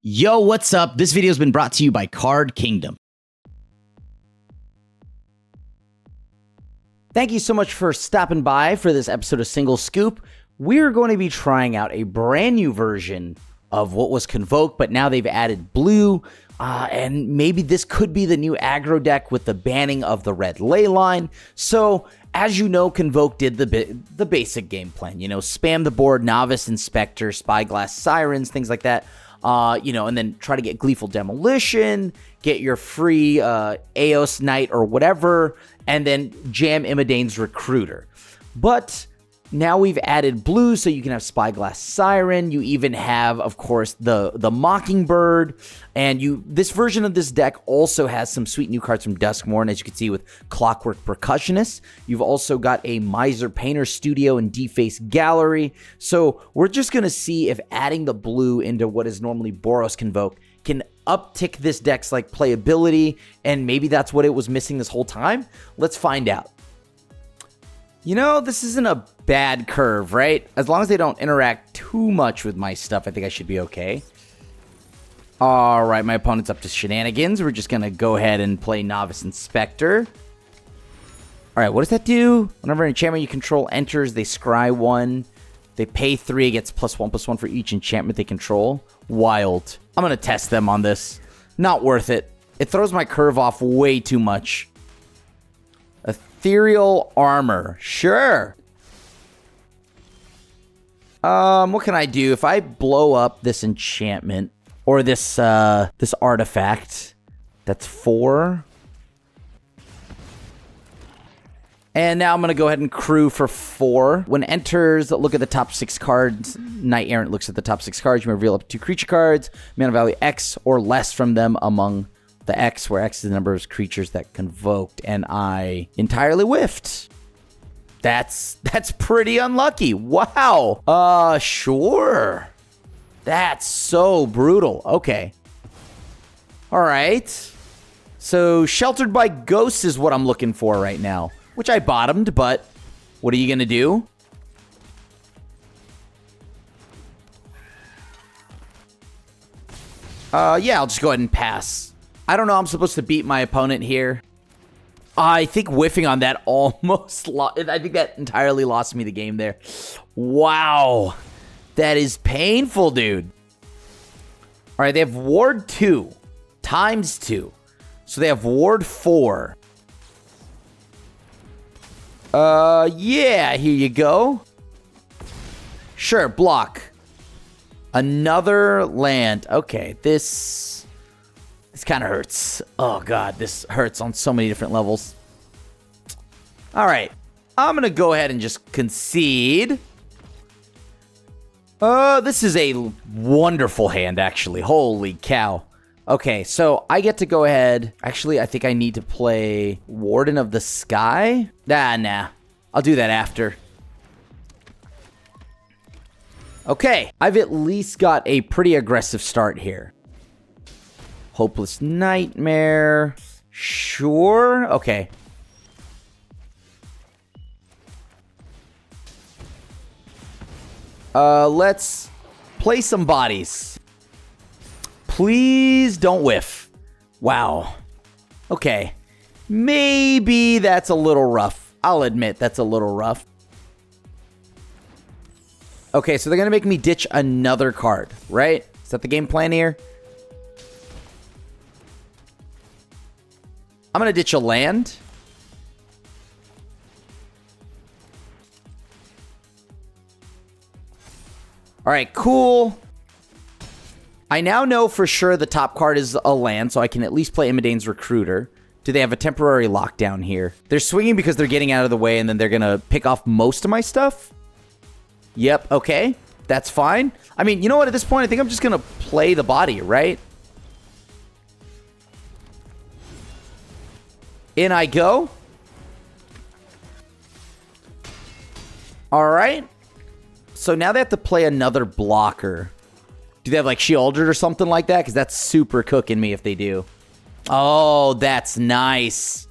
Yo, what's up? This video has been brought to you by Card Kingdom. Thank you so much for stopping by for this episode of Single Scoop. We're going to be trying out a brand new version of what was Convoke, but now they've added blue, and maybe this could be the new aggro deck with the banning of the red Leyline. So, as you know, Convoke did the basic game plan. You know, spam the board, Novice, Inspector, Spyglass, Sirens, things like that. And then try to get Gleeful Demolition, get your free Eos Knight or whatever, and then jam Imidane's Recruiter. But now we've added blue, so you can have Spyglass Siren. You even have, of course, the Mockingbird. And this version of this deck also has some sweet new cards from Duskmourn, as you can see with Clockwork Percussionist. You've also got a Miser Painter Studio and Deface Gallery. So we're just going to see if adding the blue into what is normally Boros Convoke can uptick this deck's playability, and maybe that's what it was missing this whole time. Let's find out. You know, this isn't a bad curve, right? As long as they don't interact too much with my stuff, I think I should be okay. All right, my opponent's up to shenanigans. We're just going to go ahead and play Novice Inspector. All right, what does that do? Whenever an enchantment you control enters, they scry 1. They pay 3, gets +1/+1 for each enchantment they control. Wild. I'm going to test them on this. Not worth it. It throws my curve off way too much. Ethereal Armor. Sure. What can I do? If I blow up this enchantment or this artifact, that's 4. And now I'm going to go ahead and crew for 4. When it enters, look at the top 6 cards. Knight Errant looks at the top 6 cards. You may reveal up to 2 creature cards. Mana value X or less from them among the X, where X is the number of creatures that convoked. And I entirely whiffed. That's pretty unlucky. Wow. Sure. That's so brutal. Okay. All right. So Sheltered by Ghosts is what I'm looking for right now, which I bottomed, but what are you going to do? Yeah, I'll just go ahead and pass. I don't know. I'm supposed to beat my opponent here. I think whiffing on that almost I think that entirely lost me the game there. Wow. That is painful, dude. All right, they have Ward 2 times 2. So they have Ward 4. Yeah, here you go. Sure, block. Another land. Okay, this kind of hurts. Oh, God, this hurts on so many different levels. All right, I'm going to go ahead and just concede. This is a wonderful hand, actually. Holy cow. Okay, so I get to go ahead. Actually, I think I need to play Warden of the Sky. Nah. I'll do that after. Okay, I've at least got a pretty aggressive start here. Hopeless Nightmare. Sure. Okay. Let's play some bodies. Please don't whiff. Wow. Okay. Maybe that's a little rough. I'll admit that's a little rough. Okay, so they're going to make me ditch another card, right? Is that the game plan here? I'm going to ditch a land. All right, cool. I now know for sure the top card is a land, so I can at least play Imidane's Recruiter. Do they have a temporary lockdown here? They're swinging because they're getting out of the way, and then they're going to pick off most of my stuff? Yep, okay. That's fine. I mean, you know what? At this point, I think I'm just going to play the body, right? In I go. All right. So now they have to play another blocker. Do they have Shieldred or something like that? Because that's super cooking me if they do. Oh, that's nice.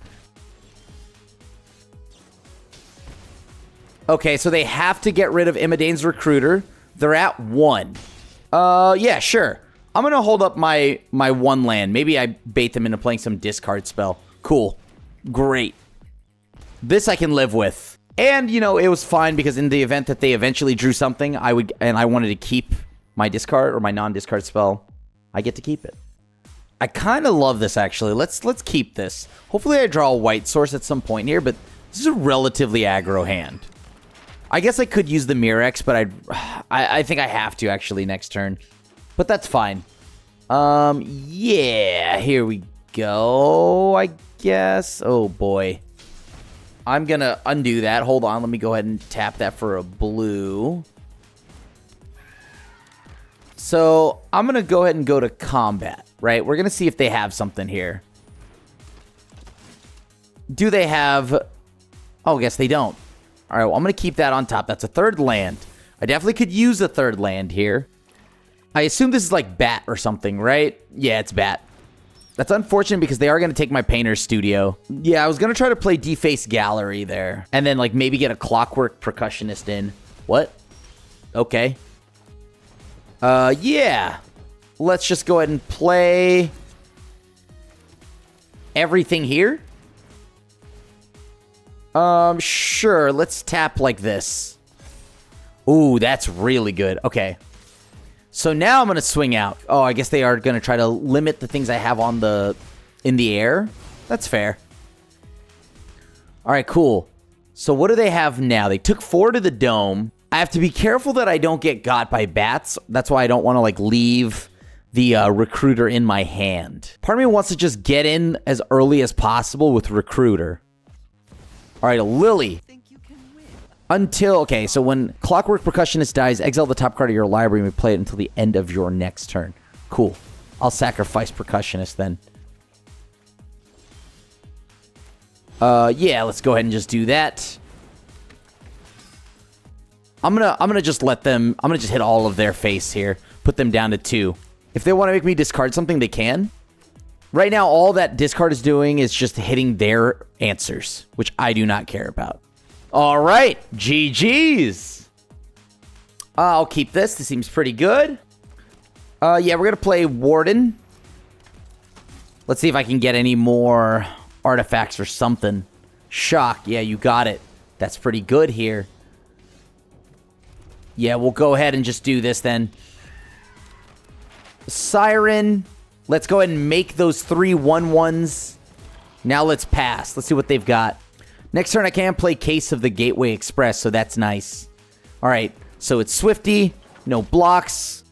Okay, so they have to get rid of Imidane's Recruiter. They're at 1. Yeah, sure. I'm going to hold up my one land. Maybe I bait them into playing some discard spell. Cool. Great. This I can live with. And, you know, it was fine because in the event that they eventually drew something, I wanted to keep my discard or my non-discard spell, I get to keep it. I kind of love this, actually. Let's keep this. Hopefully I draw a white source at some point here, but this is a relatively aggro hand. I guess I could use the Mirex, but I think I have to, actually, next turn. But that's fine. Yeah, here we go, I guess. Oh, boy. I'm going to undo that. Hold on, let me go ahead and tap that for a blue. So, I'm going to go ahead and go to combat, right? We're going to see if they have something here. Do they have... Oh, I guess they don't. All right, well, I'm going to keep that on top. That's a third land. I definitely could use a third land here. I assume this is like Bat or something, right? Yeah, it's Bat. That's unfortunate because they are going to take my Painter's Studio. Yeah, I was going to try to play Deface Gallery there. And then, like, maybe get a Clockwork Percussionist in. What? Okay. Yeah. Let's just go ahead and play everything here. Sure. Let's tap like this. Ooh, that's really good. Okay. So now I'm going to swing out. Oh, I guess they are going to try to limit the things I have on in the air. That's fair. All right, cool. So what do they have now? They took 4 to the dome. I have to be careful that I don't get got by bats. That's why I don't want to, like, leave the Recruiter in my hand. Part of me wants to just get in as early as possible with Recruiter. All right, a Lily. Okay, so when Clockwork Percussionist dies, exile the top card of your library and play it until the end of your next turn. Cool. I'll sacrifice Percussionist then. Yeah, let's go ahead and just do that. I'm gonna just let them... I'm gonna just hit all of their face here. Put them down to 2. If they want to make me discard something, they can. Right now, all that discard is doing is just hitting their answers, which I do not care about. All right, GG's. I'll keep this. This seems pretty good. Yeah, we're going to play Warden. Let's see if I can get any more artifacts or something. Shock. Yeah, you got it. That's pretty good here. Yeah, we'll go ahead and just do this then. Siren. Let's go ahead and make those 3 1/1s. Now let's pass. Let's see what they've got. Next turn, I can't play Case of the Gateway Express, so that's nice. All right, so it's Swifty, no blocks,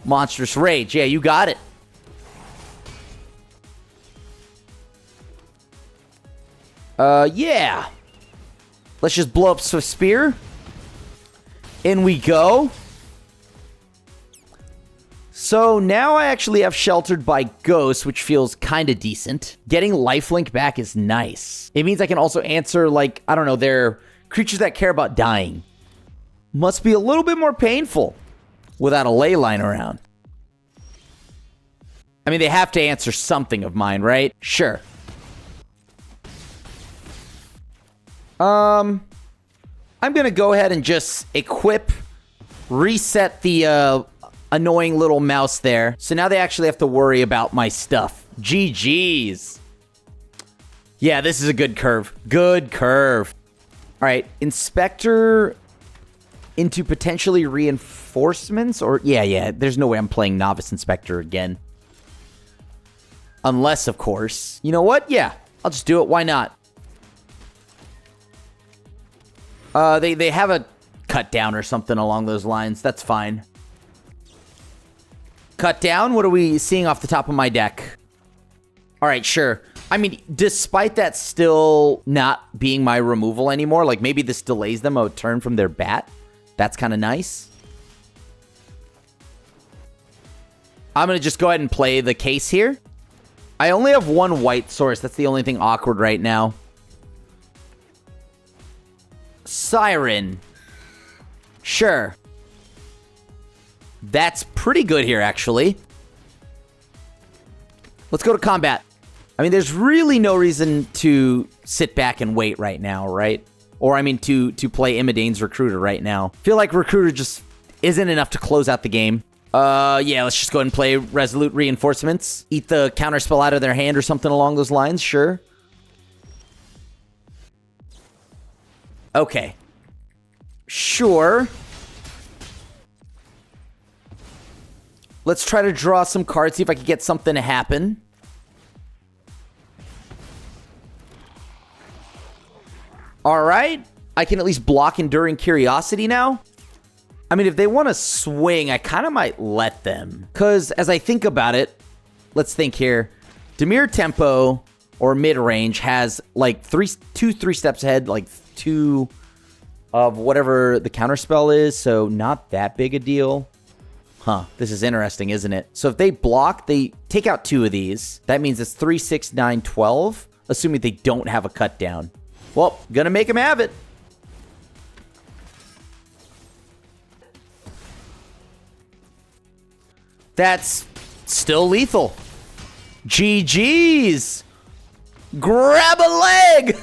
Monstrous Rage. Yeah, you got it. Yeah. Let's just blow up Swift Spear. In we go. So now I actually have Sheltered by Ghosts, which feels kind of decent. Getting lifelink back is nice. It means I can also answer, like, I don't know, they're creatures that care about dying. Must be a little bit more painful without a Leyline around. I mean, they have to answer something of mine, right? Sure. I'm going to go ahead and just equip, reset the annoying little mouse there. So now they actually have to worry about my stuff. GG's. Yeah, this is a good curve. Good curve. All right, Inspector into potentially reinforcements, or yeah, there's no way I'm playing Novice Inspector again. Unless, of course, you know what? Yeah, I'll just do it. Why not? They have a cut down or something along those lines. That's fine. Cut down? What are we seeing off the top of my deck? All right, sure. I mean, despite that still not being my removal anymore, like maybe this delays them a turn from their bat. That's kind of nice. I'm going to just go ahead and play the Case here. I only have 1 white source. That's the only thing awkward right now. Siren. Sure. That's pretty good here, actually. Let's go to combat. I mean, there's really no reason to sit back and wait right now, right? Or, I mean, to play Imidane's Recruiter right now. I feel like Recruiter just isn't enough to close out the game. Yeah, let's just go ahead and play Resolute Reinforcements. Eat the counterspell out of their hand or something along those lines, sure. Okay. Sure. Let's try to draw some cards, see if I can get something to happen. Alright. I can at least block Enduring Curiosity now. I mean, if they want to swing, I kind of might let them. Because as I think about it, let's think here. Dimir Tempo, or mid-range, has like 3 steps ahead, like 2 of whatever the counterspell is. So not that big a deal. Huh, this is interesting, isn't it? So if they block, they take out 2 of these. That means it's 3, 6, 9, 12, assuming they don't have a cut down. Well, gonna make them have it. That's still lethal. GG's. Grab a leg.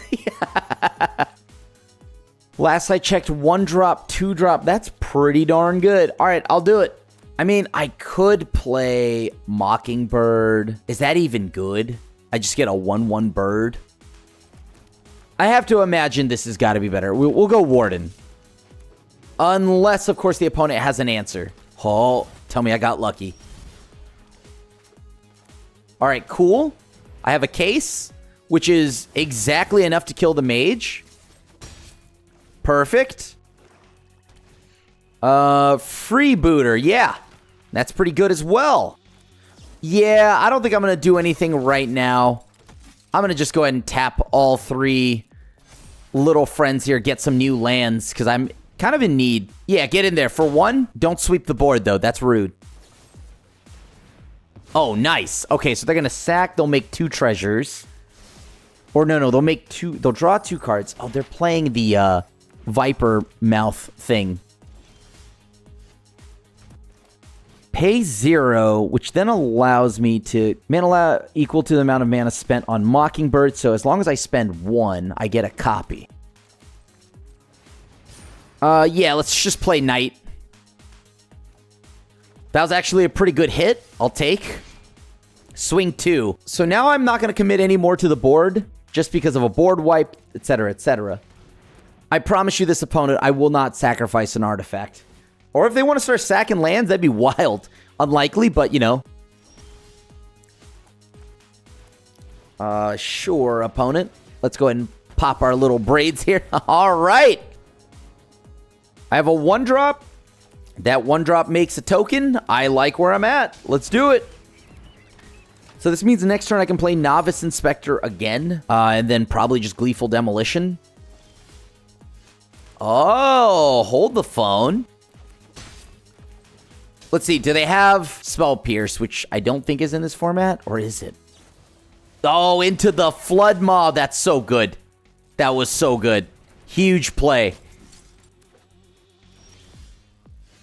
Last I checked, 1 drop, 2 drop. That's pretty darn good. All right, I'll do it. I mean, I could play Mockingbird. Is that even good? I just get a 1/1 bird. I have to imagine this has got to be better. We'll go Warden. Unless, of course, the opponent has an answer. Oh, tell me I got lucky. All right, cool. I have a case, which is exactly enough to kill the mage. Perfect. Freebooter, yeah. That's pretty good as well. Yeah, I don't think I'm going to do anything right now. I'm going to just go ahead and tap all 3 little friends here, get some new lands, because I'm kind of in need. Yeah, get in there. For 1, don't sweep the board, though. That's rude. Oh, nice. Okay, so they're going to sack. They'll make 2 treasures. Or no, they'll make 2. They'll draw 2 cards. Oh, they're playing the Viper Mouth thing. Pay 0, which then allows me to mana equal to the amount of mana spent on Mockingbird. So as long as I spend 1, I get a copy. Yeah, let's just play Knight. That was actually a pretty good hit. I'll take. Swing 2. So now I'm not going to commit any more to the board just because of a board wipe, etc., etc. I promise you this opponent, I will not sacrifice an artifact. Or if they want to start sacking lands, that'd be wild. Unlikely, but you know. Sure, opponent. Let's go ahead and pop our little braids here. All right. I have a 1-drop. That 1-drop makes a token. I like where I'm at. Let's do it. So this means the next turn I can play Novice Inspector again. And then probably just Gleeful Demolition. Oh, hold the phone. Let's see. Do they have Spell Pierce, which I don't think is in this format? Or is it? Oh, into the Flood Maw. That's so good. That was so good. Huge play.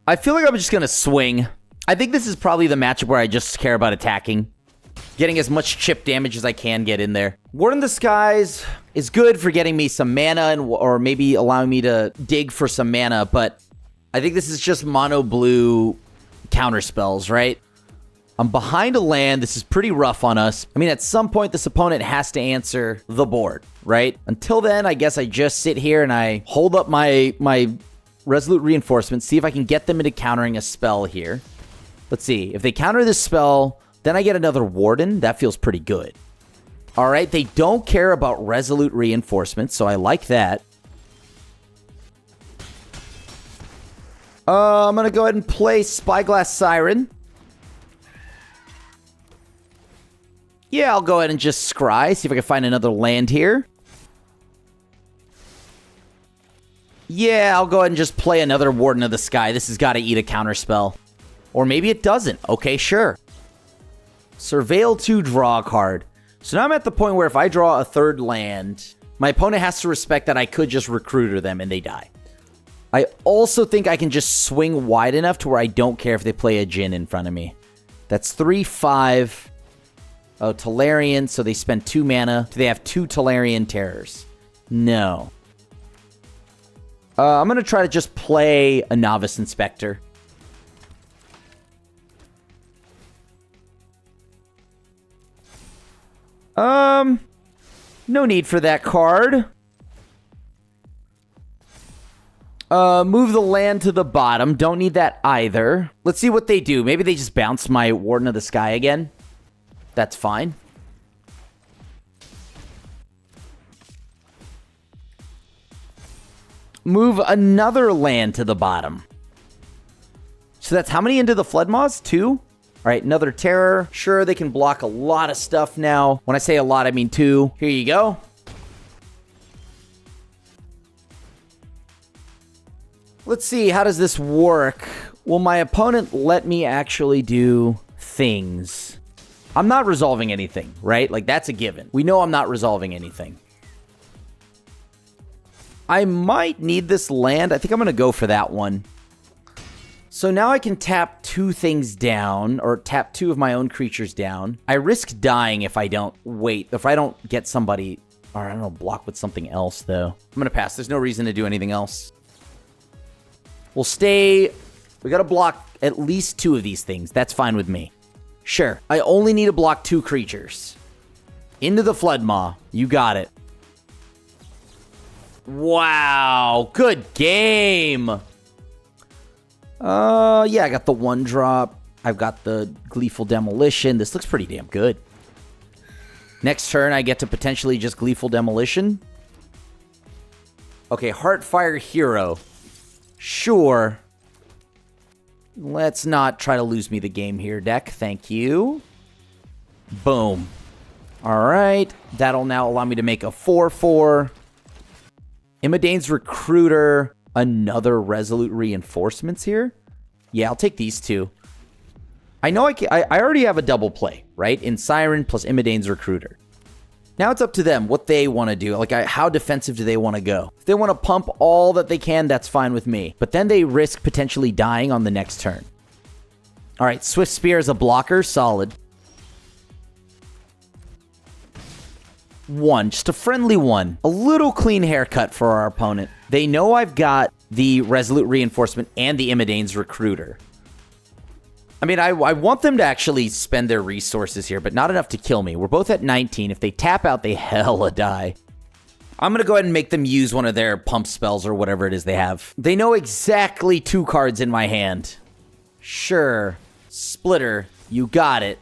I feel like I'm just going to swing. I think this is probably the matchup where I just care about attacking. Getting as much chip damage as I can get in there. Ward in the Skies is good for getting me some mana or maybe allowing me to dig for some mana, but I think this is just mono blue counter spells, right? I'm behind a land. This is pretty rough on us. I mean, at some point, this opponent has to answer the board, right? Until then, I guess I just sit here and I hold up my Resolute Reinforcement, see if I can get them into countering a spell here. Let's see. If they counter this spell, then I get another Warden. That feels pretty good. All right, they don't care about Resolute Reinforcement, so I like that. I'm going to go ahead and play Spyglass Siren. Yeah, I'll go ahead and just scry, see if I can find another land here. Yeah, I'll go ahead and just play another Warden of the Sky. This has got to eat a counterspell. Or maybe it doesn't. Okay, sure. Surveil 2, draw a card. So now I'm at the point where if I draw a 3rd land, my opponent has to respect that I could just Recruiter them and they die. I also think I can just swing wide enough to where I don't care if they play a Djinn in front of me. That's 3, 5. Oh, Tolarian, so they spend 2 mana. Do they have 2 Tolarian Terrors? No. I'm going to try to just play a Novice Inspector. No need for that card. Move the land to the bottom. Don't need that either. Let's see what they do. Maybe they just bounce my Warden of the Sky again. That's fine. Move another land to the bottom. So that's how many into the Flood Maws? 2? All right, another Terror. Sure, they can block a lot of stuff now. When I say a lot, I mean 2. Here you go. Let's see, how does this work? Will my opponent let me actually do things? I'm not resolving anything, right? Like, that's a given. We know I'm not resolving anything. I might need this land. I think I'm going to go for that one. So now I can tap 2 things down, or tap 2 of my own creatures down. I risk dying if I don't wait, if I don't get somebody, or I don't know, block with something else, though. I'm going to pass. There's no reason to do anything else. We'll stay. We got to block at least 2 of these things. That's fine with me. Sure. I only need to block 2 creatures. Into the Flood Maw. You got it. Wow. Good game. Yeah, I got the 1-drop. I've got the Gleeful Demolition. This looks pretty damn good. Next turn, I get to potentially just Gleeful Demolition. Okay, Heartfire Hero. Sure. Let's not try to lose me the game here, deck. Thank you. Boom. All right. That'll now allow me to make a 4/4. Imadane's Recruiter. Another Resolute Reinforcements here. Yeah, I'll take these 2. I know I already have a double play, right? In Siren plus Imadane's Recruiter. Now it's up to them what they want to do. Like, how defensive do they want to go? If they want to pump all that they can, that's fine with me. But then they risk potentially dying on the next turn. All right, Swift Spear as a blocker, solid. 1, just a friendly 1. A little clean haircut for our opponent. They know I've got the Resolute Reinforcement and the Imadane's Recruiter. I mean, I want them to actually spend their resources here, but not enough to kill me. We're both at 19. If they tap out, they hella die. I'm going to go ahead and make them use one of their pump spells or whatever it is they have. They know exactly 2 cards in my hand. Sure. Splitter, you got it.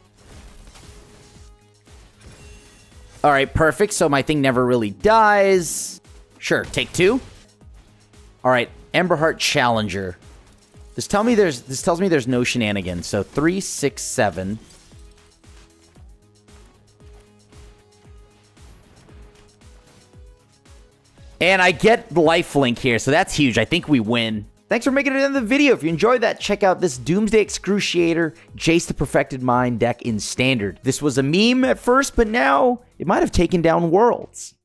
All right, perfect. So my thing never really dies. Sure, take 2. All right, Emberheart Challenger. This tells me there's no shenanigans. So 3, 6, 7. And I get lifelink here, so that's huge. I think we win. Thanks for making it into the video. If you enjoyed that, check out this Doomsday Excruciator Jace the Perfected Mind deck in Standard. This was a meme at first, but now it might have taken down Worlds.